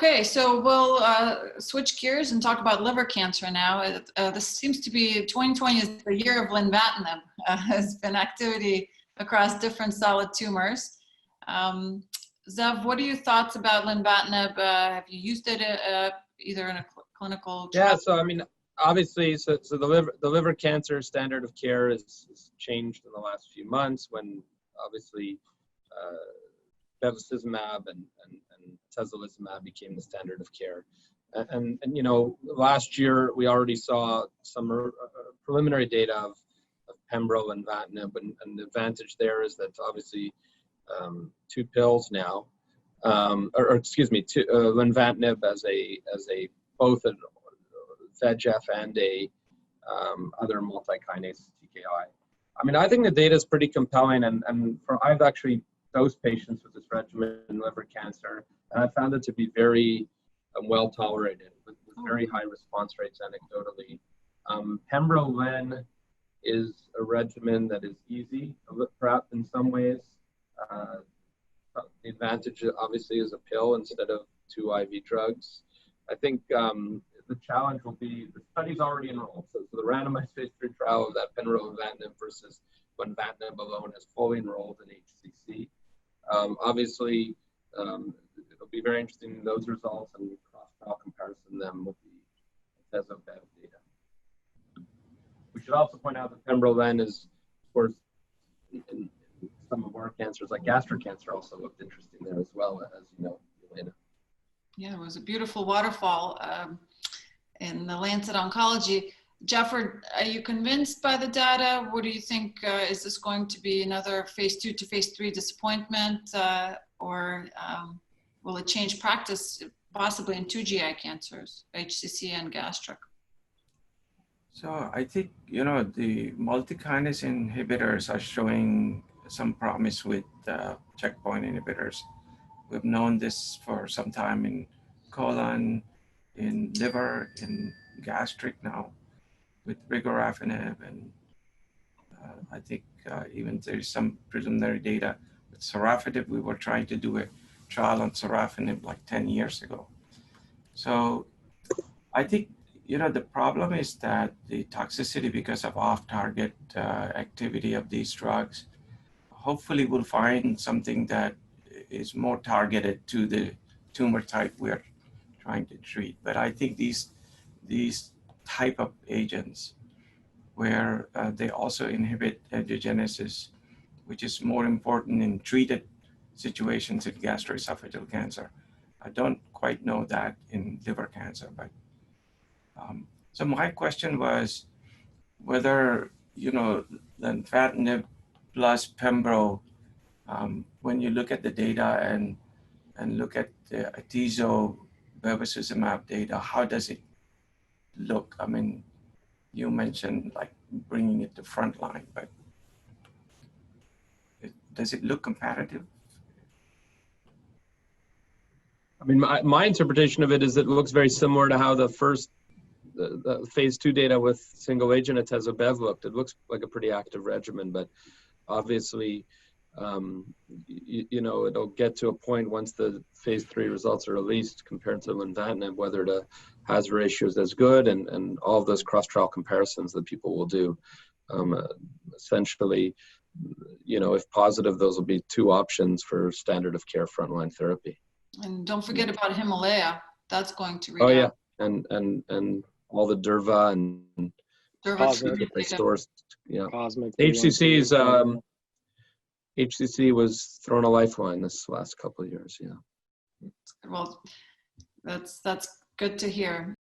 Okay, so we'll switch gears and talk about liver cancer now. This seems to be 2020 is the year of lenvatinib. Has been activity across different solid tumors. Zev, what are your thoughts about lenvatinib? Have you used it either in a clinical trial? Yeah, so I mean, obviously, so the liver cancer standard of care is changed in the last few months when obviously bevacizumab and atezolizumab became the standard of care. And you know, last year we already saw some preliminary data of pembro and lenvatinib, and the advantage there is that obviously 2 pills now, or excuse me, lenvatinib as a both a VEGF and a other multi-kinase TKI. I mean, I think the data is pretty compelling, and I've actually dosed patients with this regimen in liver cancer, and I found it to be very well tolerated with very high response rates anecdotally. Pembro-len is a regimen that is easy, perhaps in some ways. The advantage obviously is a pill instead of 2 IV drugs. I think the challenge will be the study's already enrolled. So the randomized phase 3 trial of that pembrolizumab versus lenvatinib alone is fully enrolled in HCC. Obviously, it'll be very interesting in those results and cross-trial comparison them with the atezo-bev data. We should also point out that pembro-len is, of course, in some of our cancers, like gastric cancer, also looked interesting there as well, as you know, Elena. Yeah, it was a beautiful waterfall in the Lancet Oncology. Jeffrey, are you convinced by the data? What do you think? Is this going to be another phase 2 to phase 3 disappointment, or will it change practice possibly in 2 GI cancers, HCC and gastric? So I think, you know, the multi-kinase inhibitors are showing some promise with checkpoint inhibitors. We've known this for some time in colon, in liver, in gastric now with regorafenib, and I think even there's some preliminary data with sorafenib. We were trying to do a trial on sorafenib like 10 years ago. So I think, you know, the problem is that the toxicity because of off-target activity of these drugs, hopefully we'll find something that is more targeted to the tumor type we're trying to treat. But I think these type of agents where they also inhibit angiogenesis, which is more important in treated situations in gastroesophageal cancer. I don't quite know that in liver cancer, but so my question was whether, you know, lenvatinib plus pembro, when you look at the data and look at the atezo bevacizumab data, how does it look? I mean, you mentioned like bringing it to frontline, but does it look comparative? I mean, my interpretation of it is it looks very similar to how the phase 2 data with single agent atezo-bev looked. It looks like a pretty active regimen, but obviously, you know, it'll get to a point once the phase 3 results are released compared to lenvatinib, whether the hazard ratio is as good and all of those cross-trial comparisons that people will do. Essentially, you know, if positive, those will be 2 options for standard of care frontline therapy. And don't forget about Himalaya. That's going to read out. Yeah, and all the Durva and stores. Yeah, HCC was thrown a lifeline this last couple of years. Yeah. Well, that's good to hear.